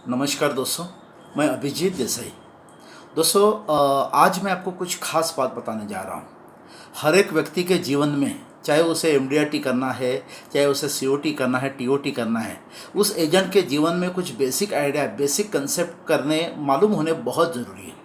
नमस्कार दोस्तों। मैं अभिजीत देसाई। दोस्तों, आज मैं आपको कुछ खास बात बताने जा रहा हूँ। हर एक व्यक्ति के जीवन में, चाहे उसे एमडीआरटी करना है, चाहे उसे सीओटी करना है, टीओटी करना है, उस एजेंट के जीवन में कुछ बेसिक आइडिया, बेसिक कंसेप्ट करने मालूम होने बहुत ज़रूरी है।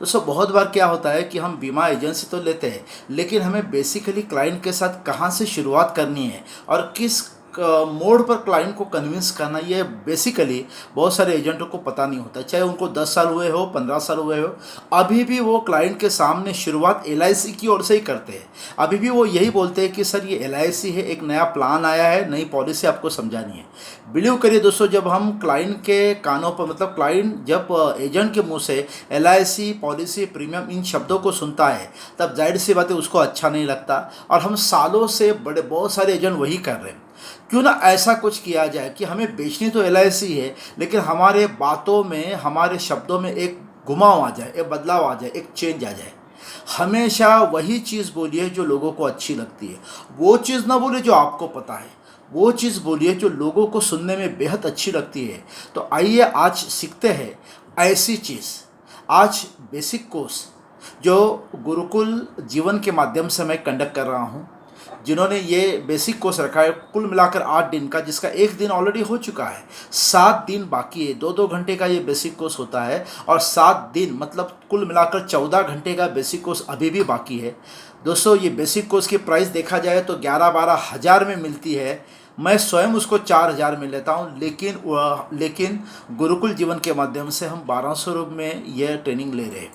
दोस्तों, बहुत बार क्या होता है कि हम बीमा एजेंसी तो लेते हैं, लेकिन हमें बेसिकली क्लाइंट के साथ कहाँ से शुरुआत करनी है और किस मोड पर क्लाइंट को कन्विंस करना, ये बेसिकली बहुत सारे एजेंटों को पता नहीं होता। चाहे उनको 10 साल हुए हो, 15 साल हुए हो, अभी भी वो क्लाइंट के सामने शुरुआत एलआईसी की ओर से ही करते हैं। अभी भी वो यही बोलते हैं कि सर ये एलआईसी है, एक नया प्लान आया है, नई पॉलिसी आपको समझानी है। बिलीव करिए दोस्तों, जब हम क्लाइंट के कानों पर, मतलब क्लाइंट जब एजेंट के मुंह से एलआईसी, पॉलिसी, प्रीमियम, इन शब्दों को सुनता है, तब जाहिर सी बात है उसको अच्छा नहीं लगता। और हम सालों से बड़े बहुत सारे एजेंट वही कर रहे हैं। क्यों ना ऐसा कुछ किया जाए कि हमें बेचनी तो एलआईसी है, लेकिन हमारे बातों में, हमारे शब्दों में एक घुमाव आ जाए, एक बदलाव आ जाए, एक चेंज आ जाए। हमेशा वही चीज़ बोलिए जो लोगों को अच्छी लगती है। वो चीज़ ना बोलिए जो आपको पता है, वो चीज़ बोलिए जो लोगों को सुनने में बेहद अच्छी लगती है। तो आइए आज सीखते हैं ऐसी चीज़। आज बेसिक कोर्स जो गुरुकुल जीवन के माध्यम से मैं कंडक्ट कर रहा हूँ, जिन्होंने ये बेसिक कोर्स रखा है, कुल मिलाकर 8 दिन का, जिसका एक दिन ऑलरेडी हो चुका है, 7 दिन बाकी है। 2-2 घंटे का ये बेसिक कोर्स होता है और 7 दिन मतलब कुल मिलाकर 14 घंटे का बेसिक कोर्स अभी भी बाकी है। दोस्तों, ये बेसिक कोर्स की प्राइस देखा जाए तो 11-12 हज़ार में मिलती है। मैं स्वयं उसको 4 हज़ार में लेता हूँ, लेकिन गुरुकुल जीवन के माध्यम से हम 1200 रुपये में यह ट्रेनिंग ले रहे हैं।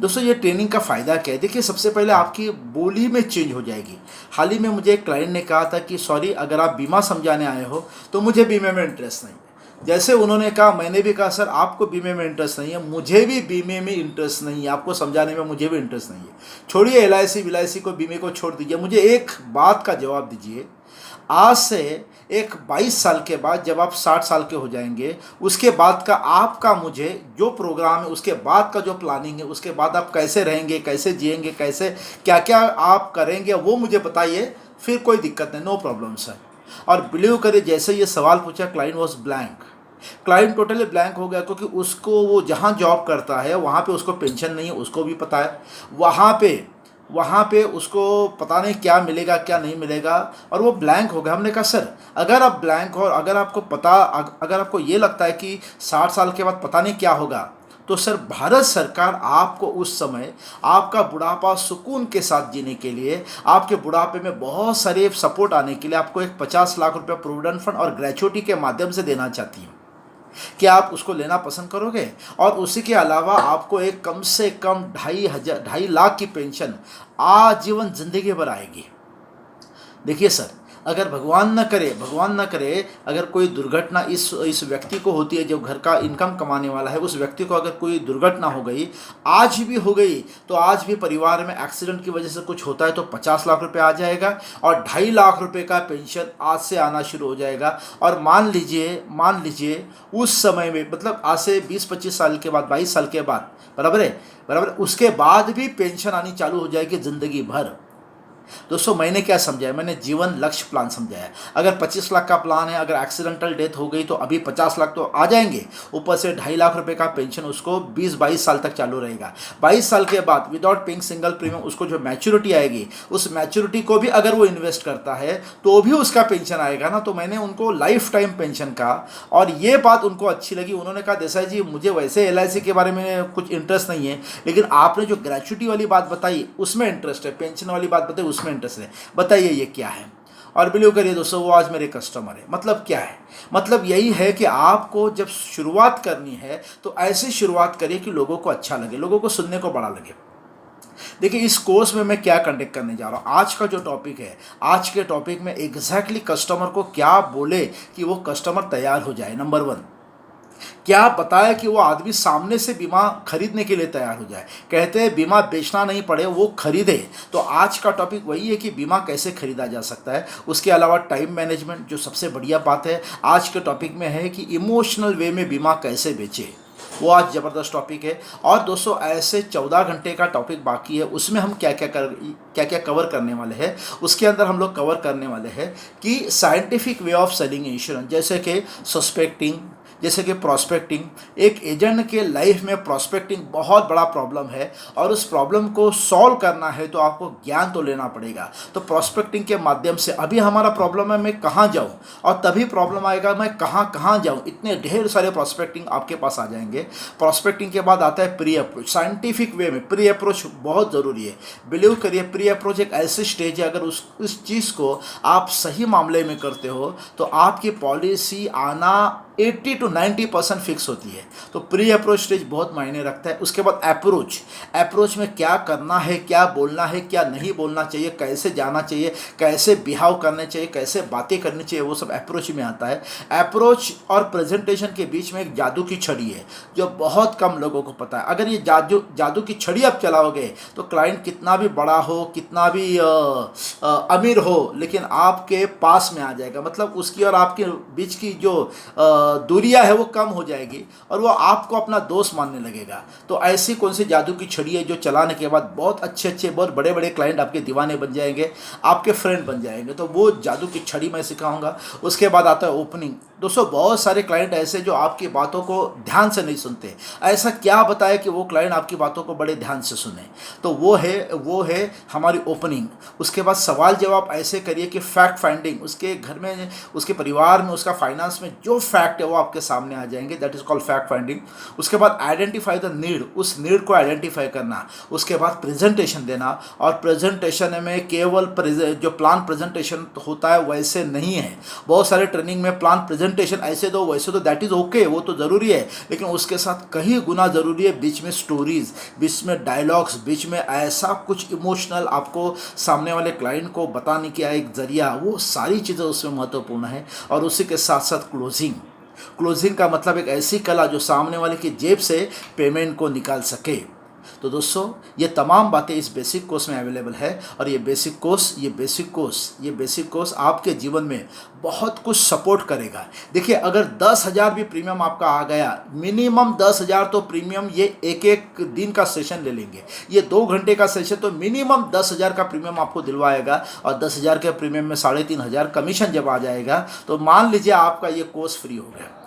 दोस्तों, ये ट्रेनिंग का फ़ायदा क्या है? देखिए, सबसे पहले आपकी बोली में चेंज हो जाएगी। हाल ही में मुझे एक क्लाइंट ने कहा था कि सॉरी, अगर आप बीमा समझाने आए हो तो मुझे बीमे में इंटरेस्ट नहीं है। जैसे उन्होंने कहा, मैंने भी कहा सर आपको बीमे में इंटरेस्ट नहीं है, मुझे भी बीमे में इंटरेस्ट नहीं है, आपको समझाने में मुझे भी इंटरेस्ट नहीं है। छोड़िए एलआईसी विलायसी को, बीमे को छोड़ दीजिए। मुझे एक बात का जवाब दीजिए। आज से एक 22 साल के बाद जब आप 60 साल के हो जाएंगे, उसके बाद का आपका, मुझे जो प्रोग्राम है उसके बाद का जो प्लानिंग है, उसके बाद आप कैसे रहेंगे, कैसे जिएंगे, कैसे क्या क्या आप करेंगे, वो मुझे बताइए। फिर कोई दिक्कत नहीं, नो प्रॉब्लम सर। और बिलीव करिए, जैसे ये सवाल पूछा, client was blank. Client totally blank हो गया, क्योंकि उसको, वो जहाँ जॉब करता है वहाँ पे उसको पेंशन नहीं है, उसको भी पता है। वहाँ पे उसको पता नहीं क्या मिलेगा क्या नहीं मिलेगा, और वो ब्लैंक हो गया। हमने कहा सर, अगर आप ब्लैंक हो और अगर आपको अगर आपको ये लगता है कि 60 साल के बाद पता नहीं क्या होगा, तो सर भारत सरकार आपको उस समय आपका बुढ़ापा सुकून के साथ जीने के लिए, आपके बुढ़ापे में बहुत सारे सपोर्ट आने के लिए आपको एक 50 लाख रुपया प्रोविडेंट फंड और ग्रेचुइटी के माध्यम से देना चाहती है। क्या आप उसको लेना पसंद करोगे? और उसी के अलावा आपको एक कम से कम 2.5 लाख की पेंशन आजीवन जिंदगी भर आएगी। देखिए सर, अगर भगवान न करे, अगर कोई दुर्घटना इस व्यक्ति को होती है जो घर का इनकम कमाने वाला है, उस व्यक्ति को अगर कोई दुर्घटना हो गई, आज भी हो गई, तो आज भी परिवार में एक्सीडेंट की वजह से कुछ होता है तो 50 लाख रुपए आ जाएगा और 2.5 लाख रुपए का पेंशन आज से आना शुरू हो जाएगा। और मान लीजिए उस समय में, मतलब आज से 20-25 साल के बाद, 22 साल के बाद, बराबर है, बराबर, उसके बाद भी पेंशन आनी चालू हो जाएगी जिंदगी भर। दोस्तों, मैंने क्या समझाया? मैंने जीवन लक्ष्य प्लान समझाया। अगर 25 लाख का प्लान है, अगर एक्सीडेंटल डेथ हो गई तो अभी 50 लाख तो आ जाएंगे, ऊपर से 2.5 लाख रुपए का पेंशन उसको 20-22 साल तक चालू रहेगा। 22 साल के बाद विदाउट पेइंग सिंगल प्रीमियम उसको जो मैच्योरिटी आएगी, उस मैच्योरिटी को भी अगर वो इन्वेस्ट करता है तो भी उसका पेंशन आएगा ना। तो मैंने उनको लाइफ टाइम पेंशन का, और ये बात उनको अच्छी लगी। उन्होंने कहा देसाई जी, मुझे वैसे एलआईसी के बारे में कुछ इंटरेस्ट नहीं है, लेकिन आपने जो ग्रेचुइटी वाली बात बताई उसमें इंटरेस्ट है, पेंशन वाली बात बताई उसमें इंटरेस्ट है, बताइए ये क्या है। और बिलीव करिए दोस्तों, वो आज मेरे कस्टमर है। मतलब क्या है? मतलब यही है कि आपको जब शुरुआत करनी है तो ऐसी शुरुआत करिए कि लोगों को अच्छा लगे, लोगों को सुनने को बड़ा लगे। देखिए, इस कोर्स में मैं क्या कंडक्ट करने जा रहा हूँ, आज का जो टॉपिक है, आज के टॉपिक में एग्जैक्टली कस्टमर को क्या बोले कि वो कस्टमर तैयार हो जाए। नंबर 1, क्या बताया कि वो आदमी सामने से बीमा खरीदने के लिए तैयार हो जाए। कहते हैं बीमा बेचना नहीं पड़े, वो खरीदे। तो आज का टॉपिक वही है कि बीमा कैसे खरीदा जा सकता है। उसके अलावा टाइम मैनेजमेंट, जो सबसे बढ़िया बात है आज के टॉपिक में, है कि इमोशनल वे में बीमा कैसे बेचे, वो आज ज़बरदस्त टॉपिक है। और दोस्तों, ऐसे 14 घंटे का टॉपिक बाकी है, उसमें हम क्या क्या कवर करने वाले हैं। उसके अंदर हम लोग कवर करने वाले हैं कि scientific way of selling insurance, जैसे कि सस्पेक्टिंग, जैसे कि प्रॉस्पेक्टिंग। एक एजेंट के लाइफ में प्रॉस्पेक्टिंग बहुत बड़ा प्रॉब्लम है, और उस प्रॉब्लम को सॉल्व करना है तो आपको ज्ञान तो लेना पड़ेगा। तो प्रॉस्पेक्टिंग के माध्यम से अभी हमारा प्रॉब्लम है मैं कहाँ जाऊँ, और तभी प्रॉब्लम आएगा मैं कहाँ कहाँ जाऊँ, इतने ढेर सारे प्रॉस्पेक्टिंग आपके पास आ जाएंगे। प्रॉस्पेक्टिंग के बाद आता है प्री अप्रोच। साइंटिफिक वे में प्री अप्रोच बहुत ज़रूरी है। बिलीव करिए, प्री अप्रोच एक ऐसी स्टेज है, अगर उस चीज़ को आप सही मामले में करते हो तो आपकी पॉलिसी आना 80 to 90% फिक्स होती है। तो प्री अप्रोच स्टेज बहुत मायने रखता है। उसके बाद अप्रोच। अप्रोच में क्या करना है, क्या बोलना है, क्या नहीं बोलना चाहिए, कैसे जाना चाहिए, कैसे बिहाव करने चाहिए, कैसे बातें करनी चाहिए, वो सब अप्रोच में आता है। अप्रोच और प्रेजेंटेशन के बीच में एक जादू की छड़ी है जो बहुत कम लोगों को पता है। अगर ये जादू की छड़ी आप चलाओगे तो क्लाइंट कितना भी बड़ा हो, कितना भी अमीर हो, लेकिन आपके पास में आ जाएगा। मतलब उसकी और आपके बीच की जो दूरियां है वो कम हो जाएगी, और वो आपको अपना दोस्त मानने लगेगा। तो ऐसी कौन सी जादू की छड़ी है जो चलाने के बाद बहुत अच्छे बहुत बड़े बड़े क्लाइंट आपके दीवाने बन जाएंगे, आपके फ्रेंड बन जाएंगे। तो वो जादू की छड़ी मैं सिखाऊंगा। उसके बाद आता है ओपनिंग। दोस्तों, बहुत सारे क्लाइंट ऐसे जो आपकी बातों को ध्यान से नहीं सुनते। ऐसा क्या बताए कि वो क्लाइंट आपकी बातों को बड़े ध्यान से सुने, तो वो है हमारी ओपनिंग। उसके बाद सवाल जवाब ऐसे करिए कि फैक्ट फाइंडिंग, उसके घर में, उसके परिवार में, उसका फाइनेंस में जो फैक्ट है वो आपके सामने आ जाएंगे। That is called fact finding. उसके बाद आइडेंटिफाई द नीड, उस नीड को आइडेंटिफाई करना। उसके बाद प्रेजेंटेशन देना, और प्रेजेंटेशन में केवल जो प्लान प्रेजेंटेशन होता है वैसे नहीं है। बहुत सारे ट्रेनिंग में प्लान प्रेजेंटेशन ऐसे दो वैसे दो, दैट इज़ ओके, वो तो ज़रूरी है, लेकिन उसके साथ कहीं गुना ज़रूरी है बीच में स्टोरीज, बीच में डायलॉग्स, बीच में ऐसा कुछ इमोशनल आपको सामने वाले क्लाइंट को बताने का एक जरिया, वो सारी चीज़ें उसमें महत्वपूर्ण है। और उसी के साथ साथ क्लोजिंग। क्लोजिंग का मतलब एक ऐसी कला जो सामने वाले की जेब से पेमेंट को निकाल सके। तो दोस्तों, ये तमाम बातें इस बेसिक कोर्स में अवेलेबल है, और ये बेसिक कोर्स आपके जीवन में बहुत कुछ सपोर्ट करेगा। देखिए, अगर 10,000 भी प्रीमियम आपका आ गया, मिनिमम 10,000 तो प्रीमियम ये एक एक दिन का सेशन ले लेंगे। ये 2 घंटे का सेशन तो मिनिमम 10,000 का प्रीमियम आपको दिलवाएगा, और 10,000 के प्रीमियम में 3,500 कमीशन जब आ जाएगा तो मान लीजिए आपका ये कोर्स फ्री हो गया।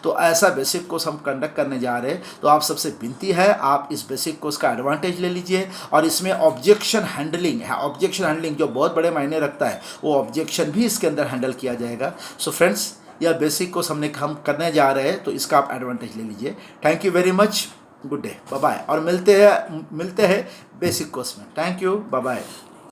तो ऐसा बेसिक कोर्स हम कंडक्ट करने जा रहे हैं। तो आप सबसे विनती है, आप इस बेसिक कोर्स का एडवांटेज ले लीजिए। और इसमें ऑब्जेक्शन हैंडलिंग जो बहुत बड़े मायने रखता है, वो ऑब्जेक्शन भी इसके अंदर हैंडल किया जाएगा। सो फ्रेंड्स, यह बेसिक कोर्स हम करने जा रहे हैं, तो इसका आप एडवांटेज ले लीजिए। Thank you very much, good day, bye bye, और मिलते हैं बेसिक कोर्स में। Thank you, bye bye.